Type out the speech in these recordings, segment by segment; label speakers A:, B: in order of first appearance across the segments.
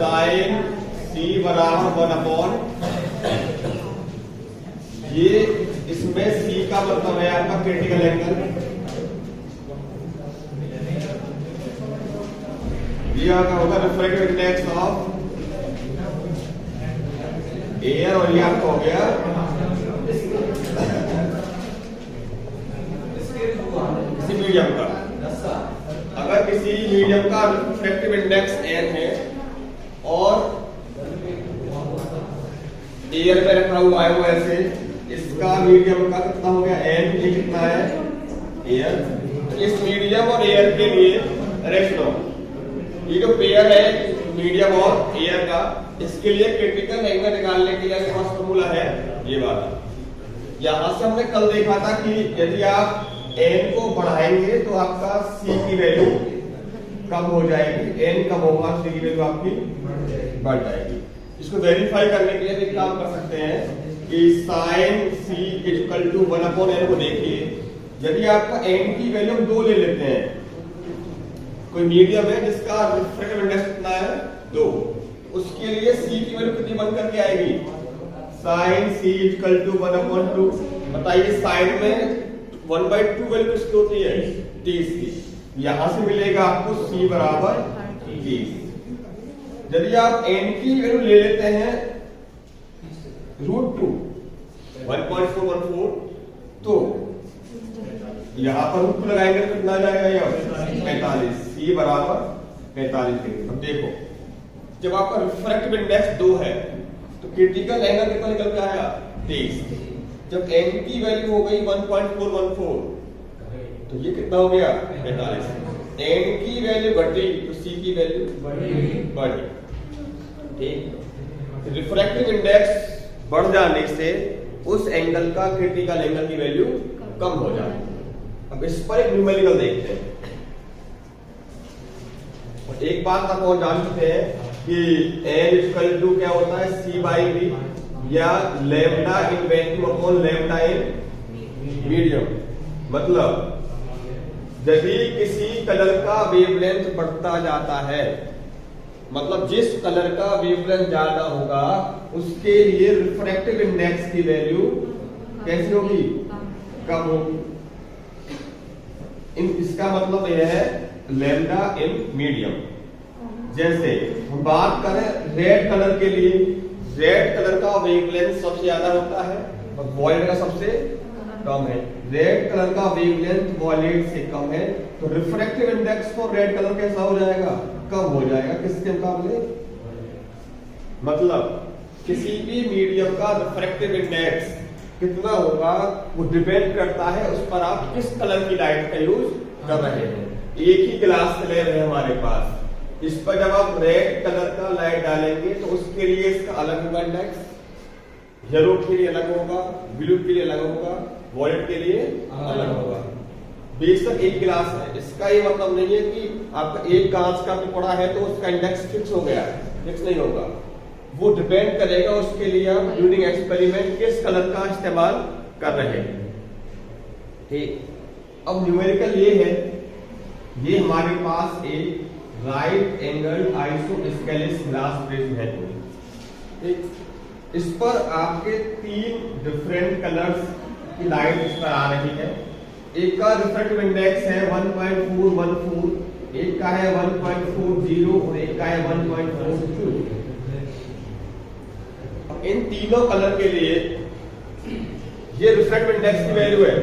A: Sign सी बराबर 1/, ये इसमें सी का मतलब है आपका क्रिटिकल एंगल, ये आपका होगा रिफ्रैक्टिव इंडेक्स ऑफ एयर, और ये आपका हो गया किसी मीडियम का। अगर किसी मीडियम का रिफ्रैक्टिव इंडेक्स n है और एयर में रखा हुआ है वो ऐसे, इसका मीडियम का कितना हो गया n, ये कितना है एयर। इस मीडियम और एयर के लिए रेशो, ये जो पेयर है मीडियम और एयर का, इसके लिए क्रिटिकल एंगल निकालने के लिए फॉर्मूला है ये वाला। यहां से हमने कल देखा था कि यदि आप n को बढ़ाएंगे तो आपका c की वैल्यू कम हो जाएगी, n कम होगा c की वैल्यू आपकी बढ़ जाएगी। इसको वेरीफाई करने के लिए एक काम कर सकते हैं कि sin c equal to 1/n को देखिए। यदि आपका n की वैल्यू 2 ले लेते हैं, कोई मीडियम है जिसका रिफ्रैक्टिव इंडेक्स कितना है 2, उसके लिए c की वैल्यू कितनी बन करके आएगी, sin c इक्वल टू 1/2। बताइए साइन में 1/2 वैल्यू किसकी होती है 30 की, यहां से मिलेगा आपको c बराबर 30। यदि आप n की वैल्यू ले लेते हैं √2 1.414, तो यहां पर रूट लगाएंगे तो कितना जाएगा ये 45, c बराबर 45 डिग्री। अब देखो जब आपका रिफ्रैक्टिव इंडेक्स 2 है तो क्रिटिकल एंगल कितना निकल के आया 30। जब n की वैल्यू हो गई 1.414 तो ये कितना हो गया 45। n की वैल्यू घटी तो c की वैल्यू बढ़ी। ठीक, रिफ्रैक्टिव इंडेक्स बढ़ जाने से उस एंगल का क्रिटिकल एंगल की वैल्यू कम हो जाती है। अब इस पर एक न्यूमेरिकल देखते हैं। एक बात आप और जान चुके हैं कि n इक्वल टू क्या होता है c/v या lambda in vacuum upon lambda in medium. मतलब यदि किसी कलर का वेवलेंथ बढ़ता जाता है, मतलब जिस कलर का वेवलेंथ ज्यादा होगा उसके लिए रिफ्रैक्टिव इंडेक्स की वैल्यू कैसी होगी, कम होगी। इसका मतलब यह है लैम्डा इन मीडियम। जैसे हम बात करें रेड कलर के लिए, रेड कलर का वेवलेंथ सबसे ज्यादा होता है और वॉयलेट का सबसे कम है। रेड कलर का वेवलेंथ वॉयलेट से कम है तो refractive index for red colour कैसा हो जाएगा, कम हो जाएगा। किसके मुकाबले, मतलब किसी भी मीडियम का रिफ्रैक्टिव इंडेक्स कितना होगा वो डिपेंड करता है उस पर आप किस कलर की लाइट का यूज कर रहे हैं। एक ही ग्लास ले रहे हैं हमारे पास, इस पर जब आप रेड कलर का लाइट डालेंगे तो उसके लिए इसका अलग होगा इंडेक्स, येलो के लिए अलग होगा, ब्लू के लिए अलग होगा, वॉयलेट के लिए अलग होगा। बेशक एक गिलास है, इसका ये मतलब नहीं है कि आपका एक कांच का टुकड़ा है तो उसका इंडेक्स फिक्स हो गया, फिक्स नहीं होगा। वो डिपेंड करेगा उसके लिए आप ड्यूरिंग एक्सपेरिमेंट किस कलर का इस्तेमाल कर रहे हैं। ठीक, अब न्यूमेरिकल ये है, ये हमारे पास एक right angle isosceles glass prism है। ठीक, इस पर आपके 3 डिफरेंट कलर्स की लाइट इस पर आ रही है। एक का रिफ्रैक्टिव इंडेक्स है 1.414, एक का है 1.40 और एक का है 1.42। इन तीनों कलर के लिए ये रिफ्रैक्टिव इंडेक्स की वैल्यू है।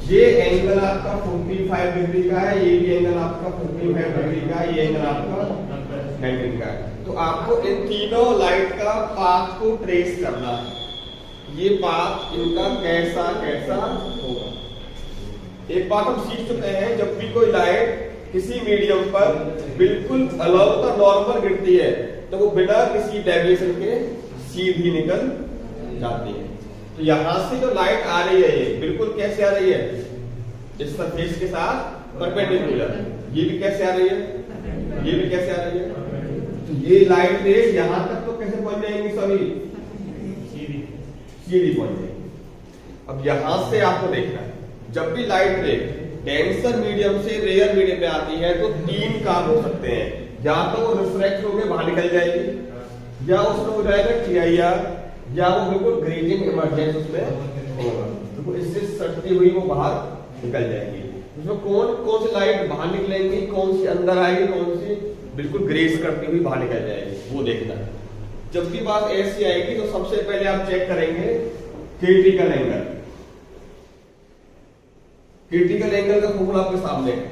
A: ये एंगल आपका 45 डिग्री का है, ये भी एंगल आपका 45 डिग्री का है, ये एंगल आपका 90 डिग्री का है। तो आपको इन तीनों लाइट का पाथ को ट्रेस करना है, ये पाथ इनका कैसा कैसा होगा। एक बात हम सीख चुके हैं, जब भी कोई लाइट किसी मीडियम पर बिल्कुल अलोंग द नॉर्मल गिरती है तो वो बिना किसी डेविएशन के सीधी निकल जाती है। तो यहां से जो लाइट आ रही है ये बिल्कुल कैसे आ रही है, इस सरफेस के साथ परपेंडिकुलर। ये भी कैसे आ रही है, ये भी कैसे आ रही है। तो ये लाइट रेज यहां तक तो कैसे पहुंच जाएंगी, सभी सीधी पहुंच जाएंगी। अब यहां से आपको देखना है, जब भी लाइट रे डेंसर मीडियम से रेयर मीडियम में आती है तो 3 काम हो सकते हैं। या तो वो रिफ्रैक्ट होकर बाहर निकल जाएगी या उसमें हो जाएगा TIR या वो बिल्कुल ग्रेजिंग इमर्जेंस उसमें होगा, तो इससे सटती हुई वो बाहर निकल जाएगी। उसमें कौन कौन सी लाइट बाहर निकलेंगी, कौन सी अंदर आएगी, कौन सी बिल्कुल ग्रेस करती हुई बाहर निकल जाएगी, वो देखना है। जब भी बात ऐसी आएगी तो सबसे पहले आप चेक करेंगे क्रिटिकल एंगल। क्रिटिकल एंगल का फॉर्मूला आपके सामने है,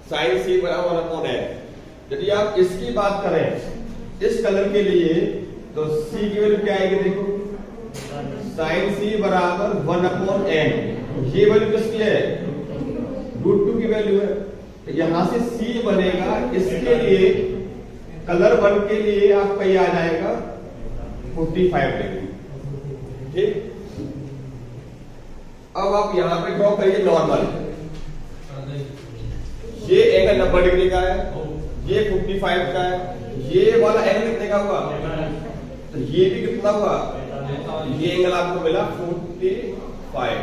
A: sin C बराबर 1/n। यदि आप इसकी बात करें इस कलर के लिए तो C की वैल्यू क्या आएगी, देखो sin C बराबर 1/n। ये वैल्यू किसकी है, √2 की वैल्यू है। तो यहां से C बनेगा, इसके लिए कलर 1 के लिए आपका ये आ जाएगा 45 डिग्री, ठीक। अब आप यहां पे ड्रॉ करिए नॉर्मल, ये एंगल 90 डिग्री का है, ये 55 का है, ये वाला एंगल कितने का हुआ, तो ये भी कितना हुआ, ये एंगल आपको मिला 45।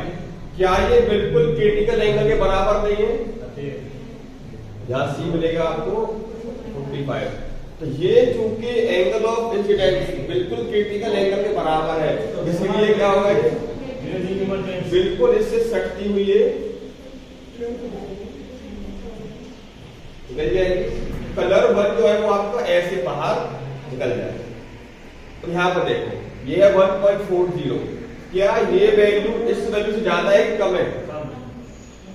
A: क्या ये बिल्कुल क्रिटिकल एंगल के बराबर नहीं है, यहां C मिलेगा आपको 45। तो ये चूंकि एंगल ऑफ इंसिडेंस बिल्कुल क्रिटिकल एंगल के बराबर है, इसलिए क्या होगा, ये बिल्कुल इससे सटती हुई है निकल जाएगी। कलर 1 जो है वो आपका ऐसे बाहर निकल जाएगा। तो यहां पर देखो ये है 1.40, क्या ये वैल्यू इस वैल्यू से ज्यादा है कि कम है,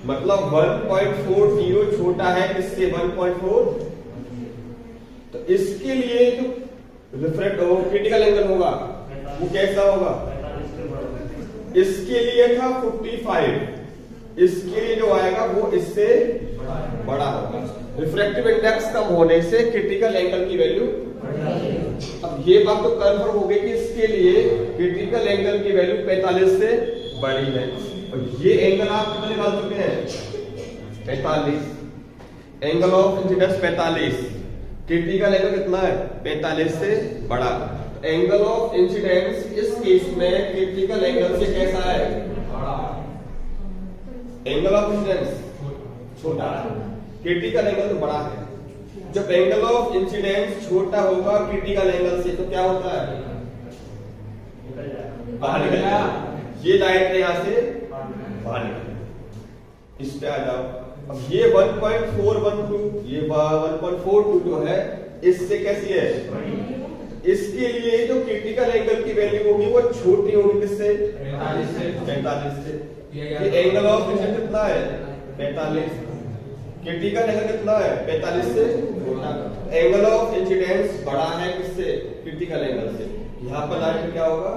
A: मतलब 1.40 छोटा है किससे, 1.4। तो इसके लिए जो रिफ्रैक्ट हो क्रिटिकल एंगल होगा वो कैसा होगा, इसके लिए था 55, इसके लिए जो आएगा वो इससे बड़ा होगा। रिफ्रैक्टिव इंडेक्स कम होने से क्रिटिकल एंगल की वैल्यू, अब ये बात तो कंफर्म हो गई कि इसके लिए क्रिटिकल एंगल की वैल्यू 45 से बड़ी है। और ये एंगल आप कितने निकाल चुके हैं, 45, angle of incidence 45, critical angle कितना है, 45 से बड़ा। एंगल ऑफ इंसिडेंस इस केस में क्रिटिकल एंगल से कैसा है, एंगल ऑफ इंसिडेंस छोटा है, क्रिटिकल एंगल तो बड़ा है। जब एंगल ऑफ इंसिडेंस छोटा होगा क्रिटिकल एंगल से तो क्या होता है, बाहर निकल जाएगा, ये लाइट यहां से बाहर निकल, इस पे आ जाओ। अब ये 1.412, ये 1.42 जो है इससे कैसी है, इसके लिए जो क्रिटिकल एंगल की वैल्यू होगी वो छोटी होगी किससे, 45 से। ये एंगल ऑफ इंसिडेंस कितना है, 45, क्रिटिकल एंगल कितना है, 45 से छोटा। एंगल ऑफ इंसिडेंस बड़ा है किससे, क्रिटिकल एंगल से। यहां पर लाइट क्या होगा,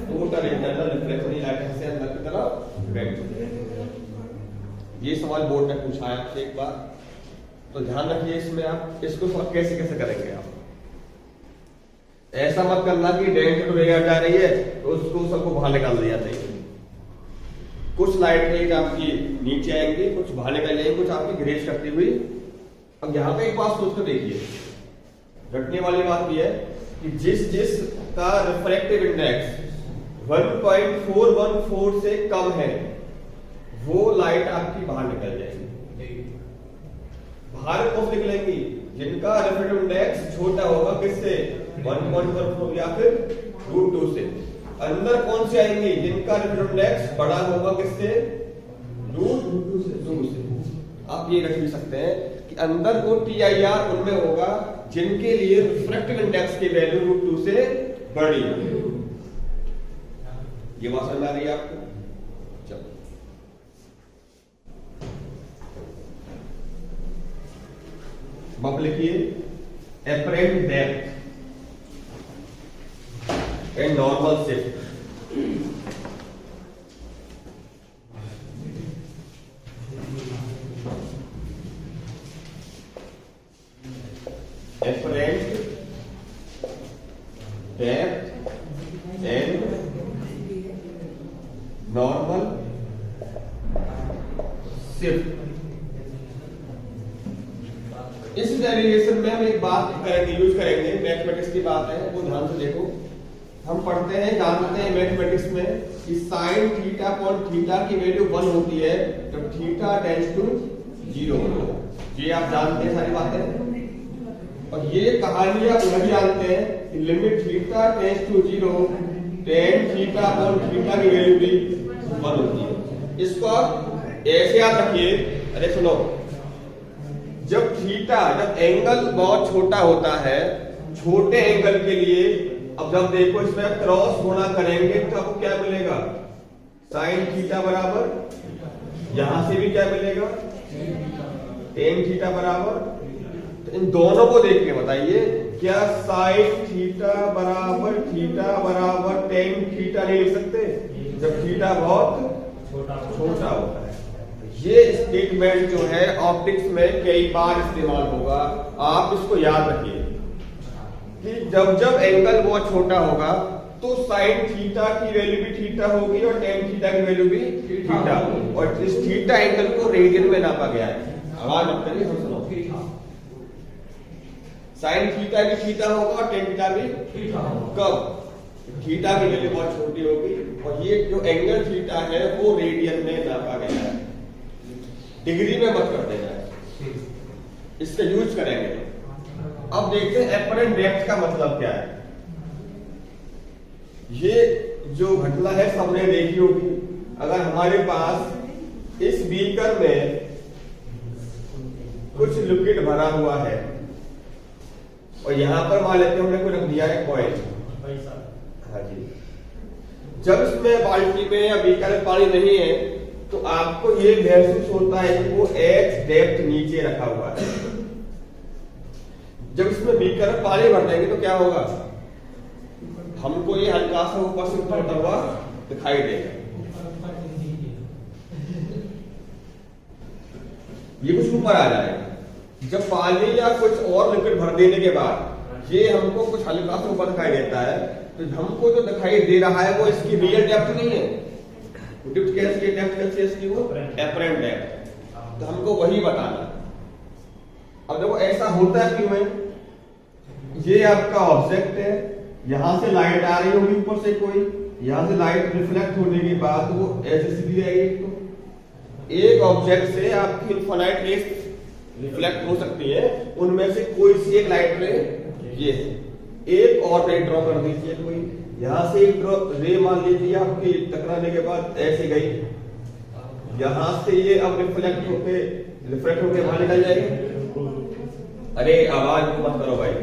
A: टोटल इंटरनल रिफ्लेक्शन लाइट से अंदर की तरफ बेंड हो जाएगी। ये सवाल बोर्ड में पूछा है आपसे एक बार, तो ध्यान रखिए इसमें। आप इसको सॉल्व कैसे कैसे करेंगे, आप ऐसा मत करना कि डेंट रेयर जा रही है तो उसको सबको बाहर निकाल दिया जाए। कुछ लाइट रेज आपकी नीचे आएंगी, कुछ बाहर निकल जाएंगी, कुछ आपकी ग्रेज करती हुई। अब यहाँ पे एक बात सोच कर देखिए, रखने वाली बात यह है कि जिस का रिफ्रैक्टिव इंडेक्स 1.414 से कम है वो लाइट आपकी बाहर निकल जाएगी। बाहर कौन से निकलेंगी, जिनका रिफ्रैक्टिव इंडेक्स छोटा होगा किससे, 1.14 या फिर √2 से। अंदर कौन से आएंगे, जिनका रिफ्रैक्टिव इंडेक्स बड़ा होगा किससे, √2 से। आप ये रख भी सकते हैं कि अंदर को TIR उनमें होगा जिनके लिए रिफ्रैक्टिव इंडेक्स की वैल्यू √2 से बड़ी है। ये बात समझ आ रही है आपको, चलो अब लिखिए apparent depth and normal shift. Apparent depth and normal shift. इस डेरिवेशन में हम एक बात करेंगे, यूज करेंगे, मैथमेटिक्स की बात है, वो ध्यान से देखो। हम पढ़ते हैं, जानते हैं मैथमेटिक्स में कि साइन थीटा अपॉन थीटा की वैल्यू 1 होती है जब थीटा टेंड्स टू 0। ये आप जानते हैं सारी बातें। और ये कहानी आप नहीं जानते हैं कि limit theta tends to 0 tan theta upon theta की वैल्यू भी 1 होती है। इसको आप ऐसे याद रखिए। अरे सुनो, जब एंगल बहुत छोटा होता है, छोटे एंगल के लिए, अब जब देखो इसमें क्रॉस गुणा करेंगे तो आपको क्या मिलेगा, साइन थीटा बराबर, यहां से भी क्या मिलेगा, टेन थीटा बराबर। तो इन दोनों को देख के बताइए, क्या साइन थीटा बराबर टेन थीटा नहीं लिख सकते जब थीटा बहुत छोटा होता है। ये स्टेटमेंट जो है ऑप्टिक्स में कई बार इस्तेमाल होगा, आप इसको याद रखिए कि जब एंगल बहुत छोटा होगा तो साइन थीटा की वैल्यू भी थीटा होगी और टेन थीटा की वैल्यू भी थीटा होगी। और इस थीटा एंगल को रेडियन में नापा गया है। आवाज मत करिए, हम सुनो। साइन थीटा भी थीटा होगा और टेन थीटा भी थीटा होगा। कब थीटा की वैल्यू बहुत छोटी होगी, और ये जो एंगल थीटा है वो रेडियन में नापा गया है, डिग्री में मत कर देना है, इसका यूज करेंगे। अब देखते हैं एपरेंट डेप्थ का मतलब क्या है। ये जो घटना है सबने देखी होगी। अगर हमारे पास इस बीकर में कुछ लिक्विड भरा हुआ है और यहां पर मान लेते हैं हमने कोई रख दिया है कॉइन, हाँ जी, जब इसमें बाल्टी में या बीकर में पानी नहीं है तो आपको ये महसूस होता है कि वो एच डेप्थ नीचे रखा हुआ है। जब इसमें बीकर में पानी भर देंगे तो क्या होगा, हमको ये हल्का सा ऊपर से ऊपर हुआ दिखाई देगा, ये कुछ ऊपर आ जाएगा। जब पानी या कुछ और लिक्विड भर देने के बाद ये हमको कुछ हल्का सा ऊपर दिखाई देता है, तो हमको जो दिखाई दे रहा है वो इसकी रियल डेप्थ नहीं है। डेप्थ कैसे इसकी, वो एपरेंट डेप्थ। तो हमको वही बताना। अब देखो ऐसा होता है क्यों है, ये आपका ऑब्जेक्ट है, यहां से लाइट आ रही होगी ऊपर से कोई, यहां से लाइट रिफ्लेक्ट होने के बाद वो ऐसे सीधी आएगी। तो एक ऑब्जेक्ट से आपकी इनफाइनाइट रेस रिफ्लेक्ट हो सकती है, उनमें से कोई सी एक लाइट रे ये एक और रे ड्रॉ कर दीजिए। कोई यहां से एक रे मान लीजिए आपकी टकराने के बाद ऐसे गई, यहां से ये अब रिफ्लेक्ट होके वहां निकल जाएगी। अरे आवाज मत करो भाई।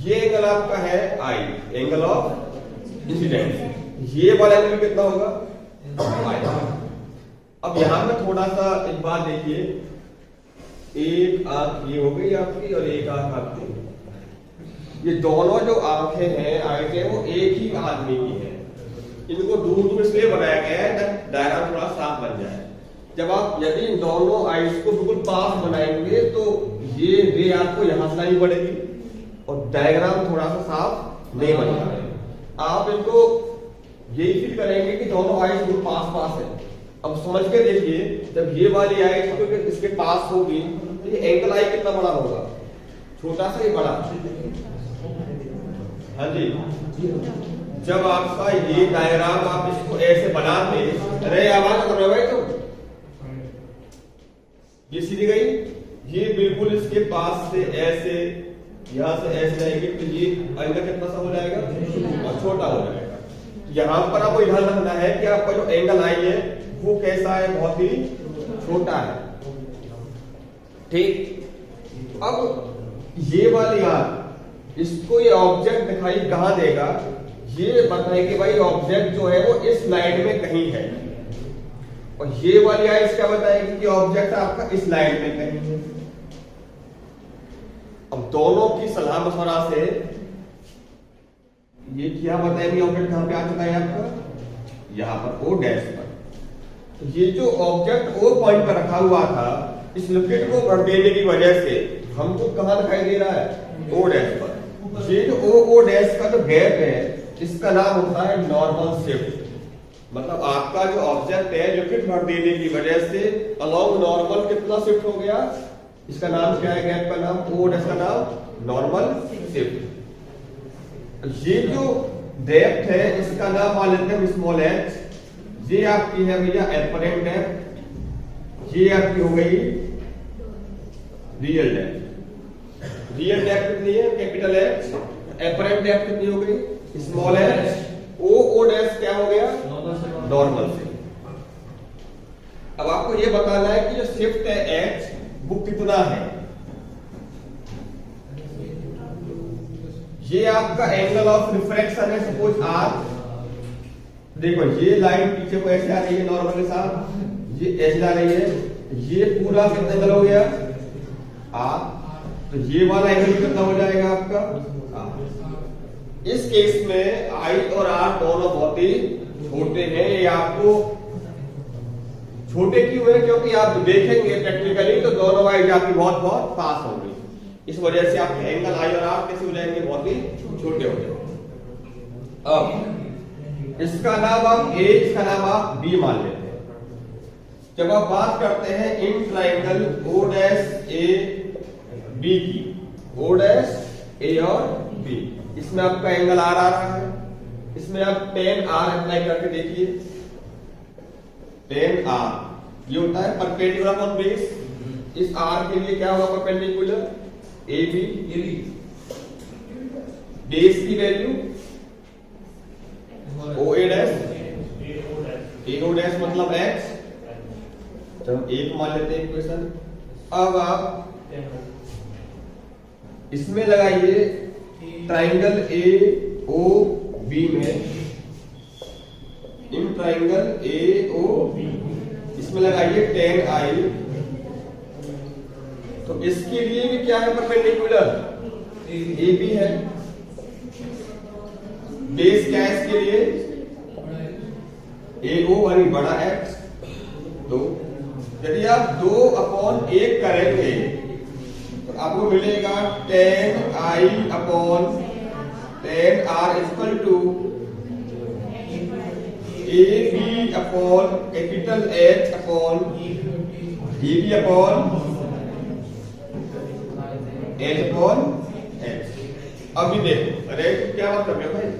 A: ये एंगल आपका है आई, एंगल ऑफ इंसिडेंस। ये वाला एंगल कितना होगा, आई। अब यहां में थोड़ा सा एक बात देखिए, एक आंख ये हो गई आपकी और एक आंख आपकी, ये दोनों जो आंखें हैं आंखें वो एक ही आदमी की है। इनको दूर दूर इसलिए बनाया गया है डायग्राम थोड़ा साफ बन जाए। जब आप यदि इन दोनों आइज को बिल्कुल पास बनाएंगे तो ये रे आपको यहां से लानी पड़ेगी और डायग्राम थोड़ा सा साफ नहीं बन पाएगा। आप इनको यही फील करेंगे कि दोनों आइज बिल्कुल पास पास है। अब समझ के देखिए, जब ये वाली आइज तो इसके पास होगी तो ये एंगल आई कितना बड़ा होगा, छोटा सा ही बड़ा, हाँ जी। जब आपका ये डायग्राम आप इसको ऐसे बना दे, अरे आवाज कर रहे भाई तुम, ये सीधी गई, ये बिल्कुल इसके पास से ऐसे यहां से ऐसे जाएगी तो ये एंगल कितना सा हो जाएगा और छोटा हो जाएगा। यहां पर आपको ध्यान रखना है कि आपका जो एंगल आई है वो कैसा है, बहुत ही छोटा है, ठीक। अब ये वाली आंख इसको ये ऑब्जेक्ट दिखाई कहां देगा, ये बताए कि भाई ऑब्जेक्ट जो है वो इस लाइन में कहीं है, और ये वाली आइज क्या बताएगी कि ऑब्जेक्ट आपका इस लाइन में कहीं है। अब दोनों की सलाह मशवरा से ये क्या बताएगी ऑब्जेक्ट कहां पे आ चुका है आपका, यहां पर ओ डैश पर। तो ये जो ऑब्जेक्ट ओ पॉइंट पर रखा हुआ था, इस लिक्विड को भर देने की वजह से हमको कहां दिखाई दे रहा है, ओ डैश पर। ये जो ओ डैश का जो गैप है इसका नाम होता है नॉर्मल शिफ्ट। मतलब आपका जो ऑब्जेक्ट है लिक्विड भर देने की वजह से अलोंग नॉर्मल कितना शिफ्ट हो गया, इसका नाम क्या है, गैप का नाम, ओ डैश का नाम नॉर्मल शिफ्ट। ये जो डेप्थ है इसका नाम मान लेते हैं स्मॉल एच। ये आपकी है भैया एपरेंट डेप्थ, ये आपकी हो गई रियल डेप्थ। रियल डेप्थ कितनी है, कैपिटल एच, एपरेंट डेप्थ कितनी हो गई, स्मॉल एच, ओ डैश क्या हो गया, नॉर्मल से। अब आपको ये बताना है कि जो शिफ्ट है एच वो कितना है। ये आपका एंगल ऑफ रिफ्रैक्शन है, सपोज आर। देखो ये लाइन पीछे को ऐसे आ रही है नॉर्मल के साथ, ये ऐसे आ रही है, ये पूरा कितना एंगल हो गया आर, तो ये वाला एंगल कितना हो जाएगा आपका आर। इस केस में आई और आर दोनों बहुत ही छोटे हैं। ये आपको छोटे क्यों है, क्योंकि आप देखेंगे प्रैक्टिकली तो दोनों वाइज आपकी बहुत बहुत पास होंगी, इस वजह से आपके एंगल आई और आर कैसे हो जाएंगे, बहुत ही छोटे हो जाएंगे। अब इसका नाम आप ए, इसका नाम आप बी मान लेते हैं। जब आप बात करते हैं in triangle O dash A B की, ओ डैश ए और बी, इसमें आपका एंगल आर आ रहा है, इसमें आप टेन आर अप्लाई करके देखिए। टेन आर ये होता है परपेंडिकुलर ऑन बेस, इस आर के लिए क्या होगा परपेंडिकुलर ए बी, बेस की वैल्यू ओ ए डैश, ए ओ डैश मतलब एक्स, चलो एक मान लेते हैं इक्वेशन। अब आप इसमें लगाइए ट्राइंगल ए ओ बी में, in triangle A O B इसमें लगाइए टेन आई, तो इसके लिए भी क्या है परपेंडिकुलर, ए बी है। बेस क्या है इसके लिए, ए ओ यानी बड़ा एक्स, दो। यदि आप 2/1 करेंगे तो आपको मिलेगा tan I upon tan R equal to A B upon capital H upon A B upon H upon H. अभी देखो, अरे क्या बात कर रहे हो भाई,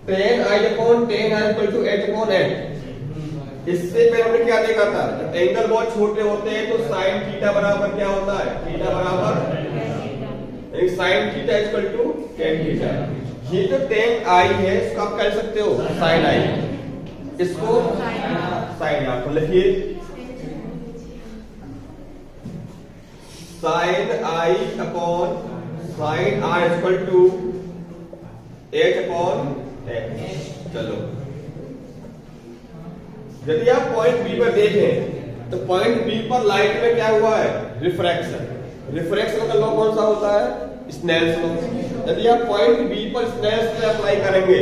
A: tan I upon tan I equal to H upon H. इससे पहले हमने क्या देखा था, जब एंगल बहुत छोटे होते हैं तो साइन थीटा बराबर क्या होता है, थीटा बराबर sine theta equal to tan theta. ये जो टेन आई है इसको आप कह सकते हो साइन आई, इसको साइन आर, तो लिखिए sine I upon sine are equal to H upon H. चलो यदि आप पॉइंट बी पर देखें तो पॉइंट बी पर लाइट में क्या हुआ है, रिफ्रैक्शन। रिफ्रैक्शन का लॉ कौन सा होता है, स्नेल्स लॉ। यदि आप पॉइंट बी पर स्नेल्स लॉ अप्लाई करेंगे,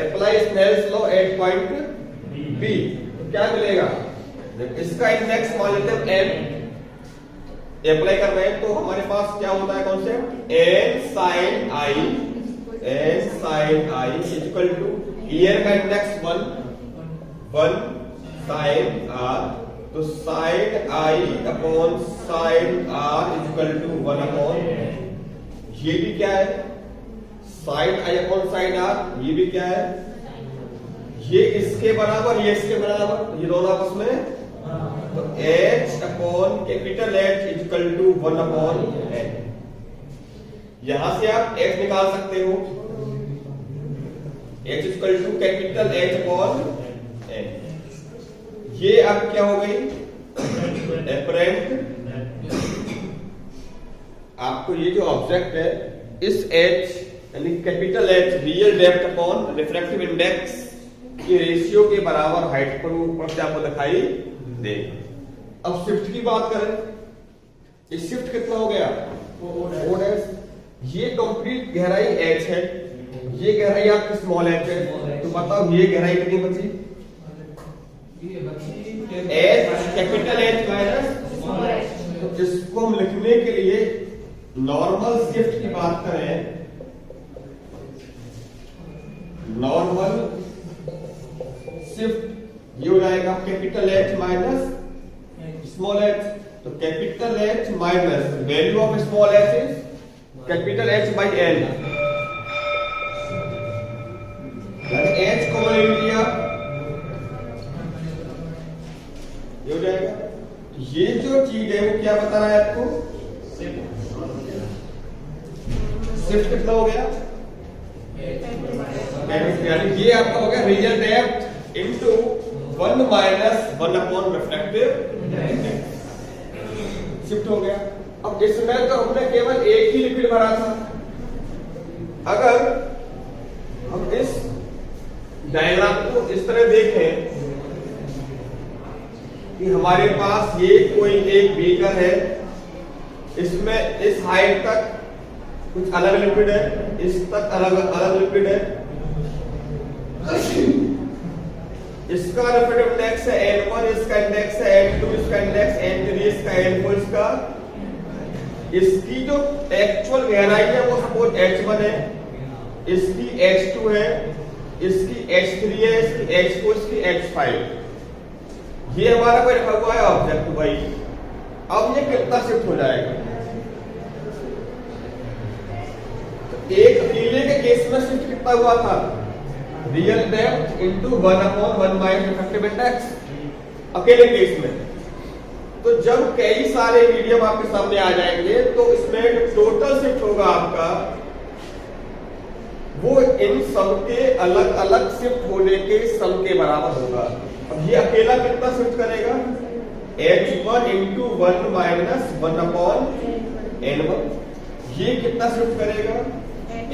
A: apply Snell's law at point B, तो क्या मिलेगा, इसका इंडेक्स मान लेते हैं एन, अप्लाई कर रहे हैं तो हमारे पास क्या होता है concept, n sine i, n sine i equal to air का इंडेक्स 1 साइन आर, तो sine I upon sine are equal to 1 upon, ये भी क्या है साइन आई अपॉन साइन आर, ये भी क्या है, ये इसके बराबर, ये इसके बराबर, ये दोनों आपस में, तो h upon capital H equal to 1 upon n। यहां से आप h निकाल सकते हो, h equal to capital H upon n। ये अब क्या हो गई एपरेंट, आपको ये जो ऑब्जेक्ट है इस h यानी capital H real depth upon refractive index के रेशियो के बराबर हाइट पर ऊपर से आपको दिखाई दे। अब शिफ्ट की बात करें, इस शिफ्ट कितना हो गया ओ डैश, ये कंप्लीट गहराई h है, ये गहराई आपकी स्मॉल h है, तो बताओ ये गहराई कितनी बची, h कैपिटल H माइनस। तो इसको हम लिखने के लिए नॉर्मल शिफ्ट की बात करें, नॉर्मल शिफ्ट ये हो जाएगा capital H minus small h, तो capital H minus value of small h is capital H by L, h को ले लिया, ये हो जाएगा। ये जो चीज है वो क्या बता रहा है आपको? शिफ्ट कितना हो गया? यानी ये आपका हो गया real depth into 1 minus 1 upon reflective index. Shift हो गया। अब इसमें तो हमने केवल एक ही लिक्विड भरा था। अगर हम इस डायग्राम को इस तरह देखें कि हमारे पास ये कोई एक बीकर है, इसमें इस हाइट तक कुछ अलग लिक्विड है, इस तक अलग अलग लिक्विड है, इसका रिफ्लेक्टिव इंडेक्स है N1, इसका इंडेक्स है N2, इसका इंडेक्स N3, इसका N4, इसका इसकी जो एक्चुअल गहराई है वो सपोज H1 है, इसकी H2 है, इसकी H3 है, इसकी H4, इसकी H5। ये हमारा कोई रखा हुआ है ऑब्जेक्ट भाई। अब ये कितना शिफ्ट हो जाएगा? तो एक अकेले के केस में शिफ्ट कितना हुआ था? Real depth into 1 upon 1 minus reflective index अकेले केस में। तो जब कई सारे मीडियम आपके सामने आ जाएंगे तो इसमें टोटल शिफ्ट होगा आपका वो इन सब के अलग अलग शिफ्ट होने के सम के बराबर होगा। अब ये अकेला कितना शिफ्ट करेगा? H1 into 1 minus 1 upon N1। ये कितना शिफ्ट करेगा?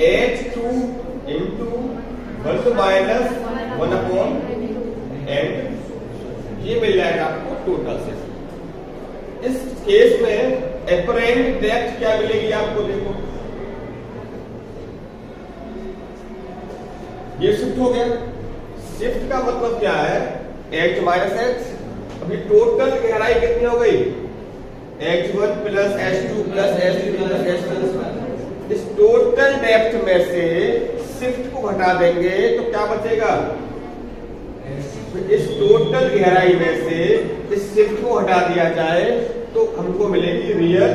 A: H2 into 1 minus 1 upon N। ये मिल जाएगा आपको टोटल शिफ्ट। इस केस में एपरेंट डेप्थ क्या मिलेगी आपको? देखो ये शिफ्ट हो गया। शिफ्ट का मतलब क्या है? H minus H। अभी टोटल गहराई कितनी हो गई? H1 plus H2 plus H3 plus H4। इस टोटल डेप्थ में से शिफ्ट को घटा देंगे तो क्या बचेगा? इस टोटल गहराई में से इस शिफ्ट को हटा दिया जाए तो हमको मिलेगी रियल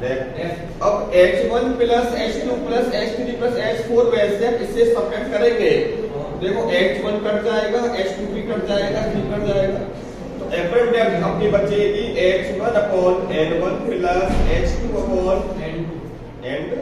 A: डेप्थ। अब H1 plus H2 plus H3 plus H4 में से इससे सबट्रैक्ट करेंगे, देखो H1 कट जाएगा, H2 भी कट जाएगा, H3 कट जाएगा, तो एपरेंट डेप्थ अपनी बचेगी H1 upon N1 plus H2 upon N2